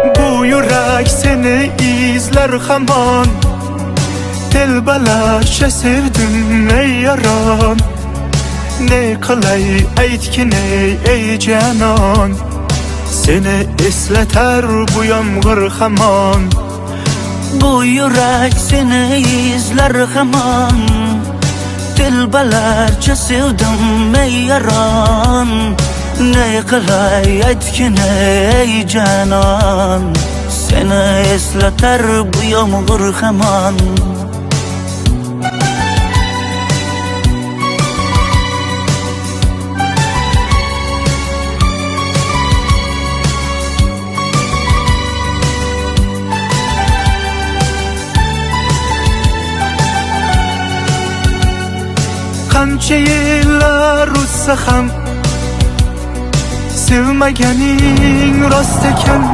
Bu yürek seni izler hamon. Telbalaşa sevdim ey yaran. Ne qilay aytgin ey canon. Seni esleter bu yomg'ir hamon. Bu yürek seni izler hamon. Telbalarcha sevdim ey yaron. Ne qilay aytgin ey canon. Seni esleter bu yomg'ir hamon. Qancha yillar o'tsa ham sevmaganing rost ekan.